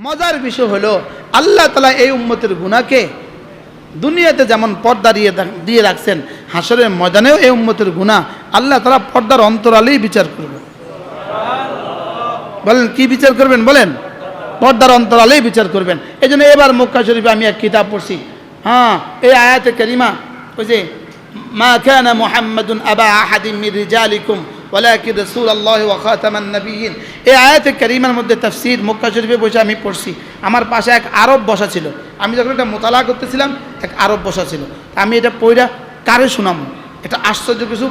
মজার বিষয় হলো আল্লাহ তাআলা এই উম্মতের গুনাহকে দুনিয়াতে যেমন পর্দা দিয়ে রাখছেন, হাসরের ময়দানেও এই উম্মতের গুনাহ আল্লাহ তাআলা পর্দার অন্তরালেই বিচার করবেন। বলেন কি বিচার করবেন? বলেন পর্দার অন্তরালেই বিচার করবেন। এই জন্য এবার মক্কা শরীফে আমি এক কিতাব পড়ছি, এই আয়াতে কারিমা ওই যে মা কানা মুহাম্মাদুন আবা আহাদিন মিন রিজালিকুম ওয়ালাকিন রাসূলুল্লাহি ওয়া খাতামান নবিয়্যিন। এই আয়াতে কারিমার মধ্যে তাফসীর মক্কা শরীফে বসে আমি পড়ছি। আমার পাশে এক আরব বসা ছিল, আমি যখন এটা মোতালা করতেছিলাম এক আরব বসা ছিল। আমি এটা পড়া কারে শোনাবো? এটা আশ্চর্য কিছু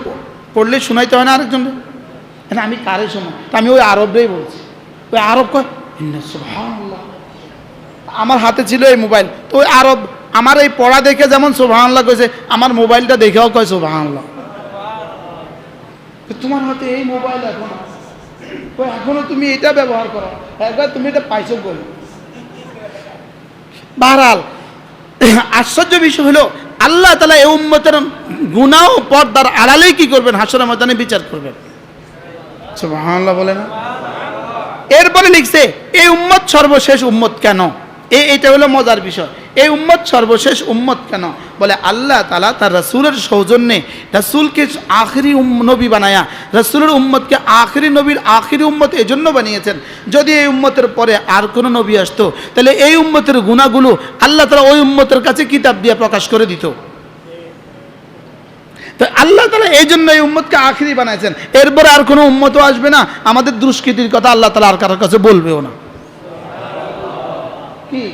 পড়লে শোনাইতে হয় না আরেকজনকে, এটা আমি কারে শোনাবো? তা আমি ওই আরবটাই বলছি। ওই আরব কয় ইন্না সুবহানাল্লাহ। আমার হাতে ছিল এই মোবাইল, তো ওই আরব আমার এই পড়া দেখে যেমন সুবহানাল্লাহ কইছে, আমার মোবাইলটা দেখেও কয় সুবহানাল্লাহ। তোমার হাতে এই মোবাইল এখনো তুমি এটা ব্যবহার করো, একবার তুমি এটা পাইছো বলো। বাহরাল আশ্চর্য বিষয় হলো আল্লাহ তাআলা এই উম্মতের গুনাহ ও পর্দার আড়ালেই কি করবেন? হাসরের ময়দানে বিচার করবেন। সুবহানাল্লাহ বলে না? এরপরে লিখছে এই উম্মত সর্বশেষ উম্মত কেন? এইটা হলো মজার বিষয়। এই উম্মত সর্বশেষ উম্মত কেন? বলে আল্লাহ তাআলা তার রাসূলের সৌজন্যে রাসূলকে আখিরি নবী বানায়া রাসূলের উম্মতকে আখিরি নবীর আখিরি উম্মত এজন্য বানিয়েছেন, যদি এই উম্মতের পরে আর কোনো নবী আসতো তাহলে এই উম্মতের গুনাহগুলো আল্লাহ তাআলা ওই উম্মতের কাছে কিতাব দিয়ে প্রকাশ করে দিত। তো আল্লাহ তাআলা এই জন্য এই উম্মতকে আখিরি বানাইছেন। এরপরে আর কোনো উম্মতও আসবে না, আমাদের দুষ্কৃতির কথা আল্লাহ তাআলা আর কারোর কাছে বলবেও না। কি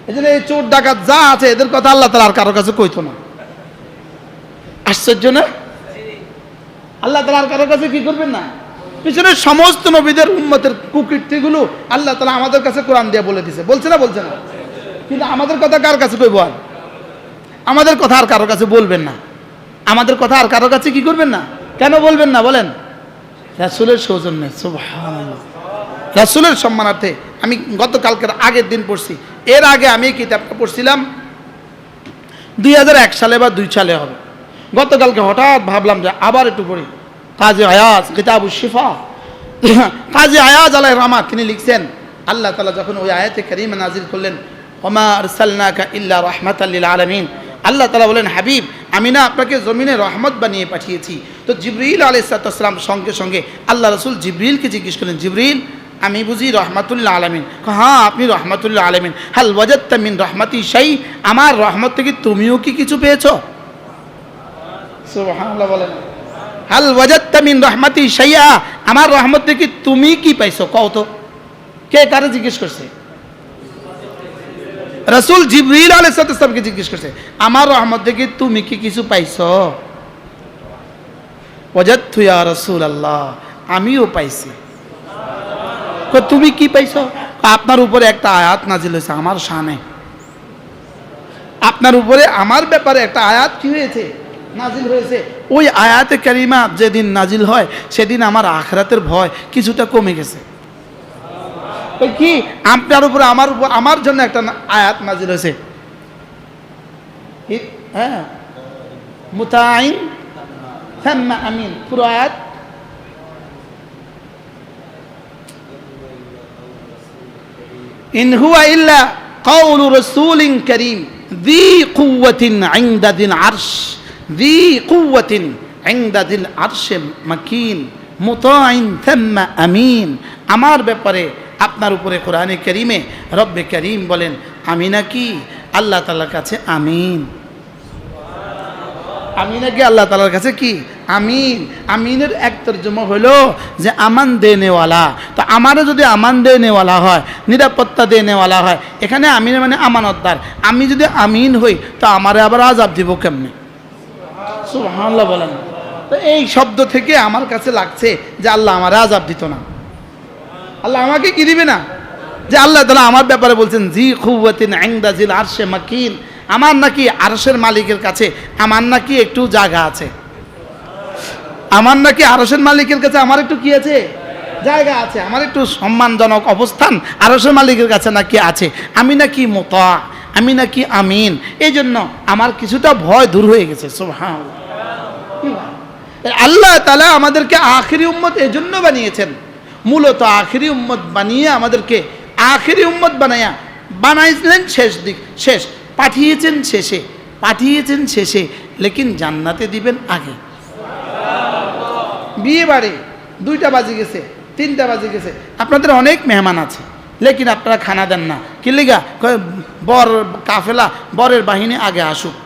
এই জন্য এই চোর ডাকাত যা আছে এদের কথা আল্লাহ তাআলা আর কারোর কাছে কইতো না। আশ্চর্য না? আল্লাহ তাআলা আর কারোর কাছে কি করবেন না? পিছনের সমস্ত নবীদের উম্মতের কুকীর্তিগুলো আল্লাহ তাআলা আমাদের কাছে কোরআন দিয়ে বলে দিয়েছে। বলছে না? বলছে না? কিন্তু আমাদের কথা কার কাছে কইব? আর আমাদের কথা আর কারোর কাছে বলবেন না। আমাদের কথা আর কারোর কাছে কি করবেন না? কেন বলবেন না বলেন? রাসূলের সৌজন্যে। সুবহানাল্লাহ। রাসূলের সম্মানার্থে আমি গতকালকের আগের দিন পড়ছি, এর আগে আমি এই কিতাবটা পড়ছিলাম 2001 সালে বা 2 সালে হবে। গতকালকে হঠাৎ ভাবলাম যে আবার একটু পড়ি। কাজী আয়াজ কিতাবুশ শিফা, কাজী আয়াজ আলাইহির রাহমাত তিনি লিখছেন আল্লাহ তাআলা যখন ওই আয়াতে কারিমা নাজিল করলেন ওমা আরসালনাকা ইল্লা রাহমাতাল লিল আলামিন, আল্লাহ তাআলা বলেন হাবিব আমি না আপনাকে জমিনে রহমত বানিয়ে পাঠিয়েছি। তো জিবরিল আলাইহিস সালাম সঙ্গে সঙ্গে আল্লাহ রাসূল জিবরিলকে জিজ্ঞেস করলেন, জিবরিল আমি বুঝি রহমাতুল্লাহ আলামিন? হ্যাঁ আপনি রহমাতুল্লাহ আলামিন। হাল ওয়াজাদতা মিন রহমাতি শাই, আমার রহমত থেকে তুমিও কি কিছু পেয়েছো? সুবহানাল্লাহ বলেন। হাল ওয়াজাদতা মিন রহমাতি শাইআ, আমার রহমত থেকে তুমি কি পাইছো কও তো? কে কারে জিজ্ঞেস করছে? রাসূল জিবরিল আলাইহিস সালামকে জিজ্ঞেস করছে আমার রহমত থেকে তুমি কি কিছু পাইছো? ওয়াজাদতু ইয়া রাসূলুল্লাহ, আমিও পাইছি। তুমি কি পাইছো? আপনার উপরে একটা আয়াত নাজিল হয়েছে আমার শানে, আপনার উপরে আমার ব্যাপারে একটা আয়াত কি হয়েছে? নাজিল হয়েছে। ওই আয়াতে কারিমা যেদিন নাজিল হয় সেদিন আমার আখিরাতের ভয় কিছুটা কমে গেছে। ওই কি আপনার উপরে আমার উপর আমার জন্য একটা আয়াত নাজিল হয়েছে, হ্যাঁ মুতাইন সাম্মা আমিন। পুরো আয়াত ইন হুয়া ইল্লা কাউলু রাসূলিন কারীম যী কুওয়াতিন ইনদা যিল আরশ, যী কুওয়াতিন ইনদা যিল আরশে মাকিন মুতাইন সাম্মা আমিন। আমার ব্যাপারে আপনার উপরে কোরআনে কারীমে রব্বে কারীম বলেন আমি নাকি আল্লাহ তাআলার কাছে আমিন। আমি নাকি আল্লাহ তাআলার কাছে কি আমিন। আমিনের এক তর্জমা হলো যে আমান দেনেওয়ালা। তো আমারও যদি আমান দেনেওয়ালা হয়, নিরাপত্তা দেনেওয়ালা হয়, এখানে আমিন মানে আমানতদার। আমি যদি আমিন হই তো আমারে আবার আযাব দিব কেমনে? সুবহানাল্লাহ বলেন। তো এই শব্দ থেকে আমার কাছে লাগছে যে আল্লাহ আমারে আযাব দিত না, আল্লাহ আমাকে কি দিবে না। যে আল্লাহ তাআলা আমার ব্যাপারে বলছেন জি কুওয়াতিন ইনদা যিল আরশে মাকিন, আমার নাকি আরশের মালিকের কাছে আমার নাকি একটু জায়গা আছে, আমার নাকি আরশের মালিকের কাছে আমার একটু কি আছে? জায়গা আছে, আমার একটু সম্মানজনক অবস্থান আরশের মালিকের কাছে নাকি আছে। আমি নাকি মুতা, আমি নাকি আমিন, এই জন্য আমার কিছুটা ভয় দূর হয়ে গেছে। সুবহানাল্লাহ। আল্লাহ তাআলা আমাদেরকে আখিরি উম্মত এজন্য বানিয়েছেন, মূলত আখিরি উম্মত বানিয়ে আমাদেরকে আখেরি উম্মত বানাইছিলেন শেষ পাঠিয়েছেন শেষে লেকিন জান্নাতে দিবেন আগে। বিয়ে বাড়ি 2টা বাজে গেছে, 3টা বাজে গেছে, আপনাদের অনেক মেহমান আছে, লেকিন আপনারা খানা দেন না, কি লিগা? বর কাফেলা, বরের বাহিনী আগে আসুক।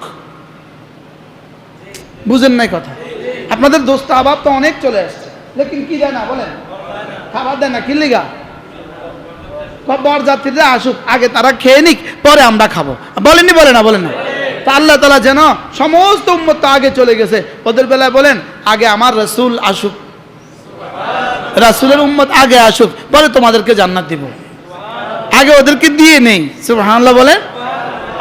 বুঝেন নাই কথা? আপনাদের দোস্ত আবাব তো অনেক চলে আসছে, লেকিন কি দেয় না বলেন? খাবার দেয় না, কি লিগা? বর যাত্রীরা আসুক, আগে তারা খেয়ে নিক, পরে আমরা খাবো। বলেন না? তা আল্লাহ তাআলা যেন সমস্ত উম্মত তো আগে চলে গেছে, ওদের বেলায় বলেন আগে আমার রাসূল আসুক, রাসূলের উম্মত আগে আসুক, পরে তোমাদেরকে জান্নাত দিব। আগে ওদেরকে দিয়ে নেই, সুবহানাল্লাহ বলেন,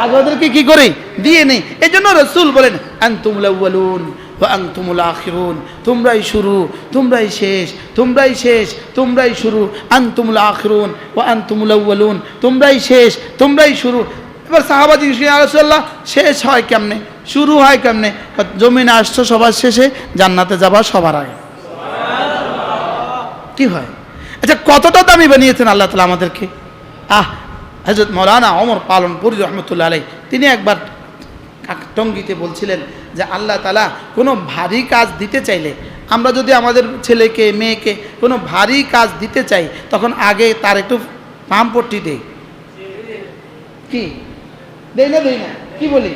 আগে ওদেরকে কি করে দিয়ে নেই। এই জন্য রাসূল বলেন আনতুমুল আউয়ালুন ওয়া আনতুমুল আখিরুন, তোমরাই শুরু, তোমরাই শেষ, শুরু। আনতুমুল আখিরুন ওয়া আনতুমুল আউয়ালুন, তোমরাই শেষ, তোমরাই শুরু। এবার সাহাবা জিজ্ঞেস করেন, ইয়া রাসূলুল্লাহ, শেষ হয় কেমনে, শুরু হয় কেমনে? জমিনে আসছো সবার শেষে, জান্নাতে যাবা সবার আগে। কি হয়? আচ্ছা, কতটা দামি বানিয়েছেন আল্লাহ তাআলা আমাদেরকে। হযরত মাওলানা ওমর পালনপুরি রহমতুল্লাহ আলাইহি, তিনি একবার টঙ্গীতে বলছিলেন যে আল্লাহ তাআলা কোনো ভারী কাজ দিতে চাইলে, আমরা যদি আমাদের ছেলেকে মেয়েকে কোনো ভারী কাজ দিতে চাই, তখন আগে তার একটু পামপট্টি দেই। কি দেই না? কি বলি?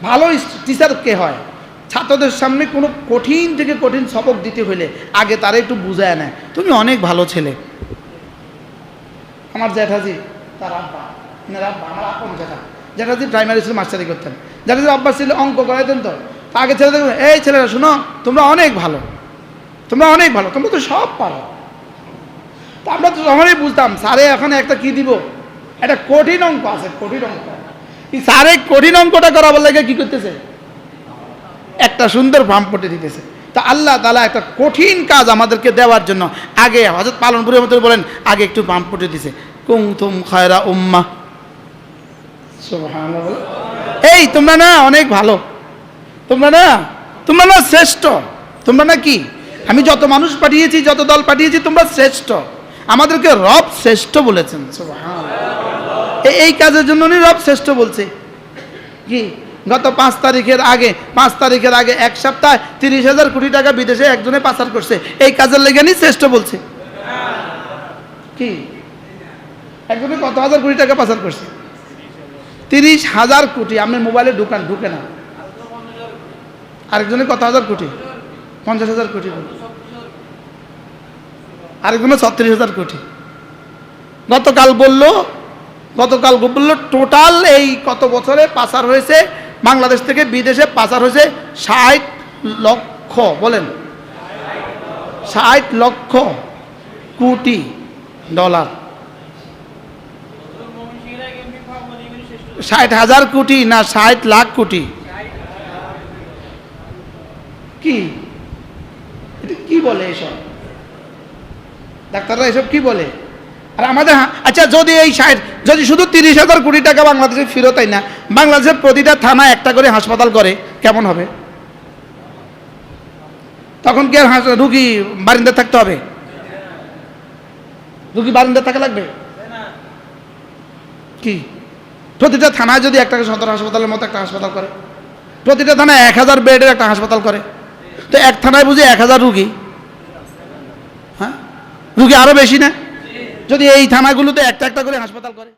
ভালো টিচার কে হয়? ছাত্রদের সামনে কোনো কঠিন থেকে কঠিন সবক দিতে হইলে আগে তারা একটু বুঝায় নেয়, তুমি অনেক ভালো ছেলে। আমার জ্যাঠাজি, তার আব্বা, আমার আপন জ্যাঠাজি প্রাইমারি স্কুল মাস্টারি করতেন। জ্যাঠাজি আব্বা ছিল অঙ্ক করাইতেন, তো আগে ছেলেদের, এই ছেলেরা শুনো, তোমরা অনেক ভালো, তোমরা তো সব পারো। তা আমরা তো তখনই বুঝতাম স্যারে এখন একটা কি দিব, একটা কঠিন অঙ্ক আছে, কঠিন অঙ্ক। স্যারে কঠিন অঙ্কটা করাবার লাগে কি করতেছে? একটা সুন্দর পামপট্টি দিতেছে। তা আল্লাহ তাআলা একটা কঠিন কাজ আমাদেরকে দেওয়ার জন্য আগে হযরত পালনপুরের মতো বলেন আগে একটু পামপট্টি দিছে। কুনতুম খায়রা উম্মাহ, সুবহানাল্লাহ। এই তোমরা না অনেক ভালো, তোমরা না শ্রেষ্ঠ, তোমরা না কি, আমি যত মানুষ পাঠিয়েছি, যত দল পাঠিয়েছি, তোমরা শ্রেষ্ঠ। আমাদেরকে রব শ্রেষ্ঠ বলেছেন, সুবহানাল্লাহ। এই কাজের জন্য রব শ্রেষ্ঠ বলছে। কি গত 5 তারিখের আগে 1 সপ্তাহে 30,000 কোটি টাকা বিদেশে একজনে পাচার করছে, এই কাজের লেগেই শ্রেষ্ঠ বলছে। কি একজনে কত হাজার কোটি টাকা পাচার করছে? 30,000 কোটি। আপনার মোবাইলে ঢুকে না। আরেকজনে কত হাজার কোটি? 50,000 কোটি। আরেকজনে 36,000 কোটি। গতকাল বললো টোটাল এই কত বছরে পাচার হয়েছে বাংলাদেশ থেকে বিদেশে, পাচার হয়েছে 60 লক্ষ, বলেন 60 লক্ষ কোটি ডলার। 60,000 কোটি না 60 লাখ কোটি? কি বলে এসব ডাক্তাররা? এসব কি বলে? আর আমাদের আচ্ছা, যদি শুধু 30,000 কোটি টাকা বাংলাদেশে ফেরত হয় না, বাংলাদেশের প্রতিটা থানা একটা করে হাসপাতাল করে, কেমন হবে? তখন কি আর রুগী বারিন্দা থাকতে হবে? রুগী বারিন্দা থাকা লাগবে? কি প্রতিটা থানায় যদি একটা সদর হাসপাতালের মতো একটা হাসপাতাল করে, প্রতিটা থানায় 1000 বেডের একটা হাসপাতাল করে, তো এক থানায় বুঝি 1000 রুগী? হ্যাঁ, রুগী আরো বেশি না? যদি এই থানাগুলোতে একটা করে হাসপাতাল করে।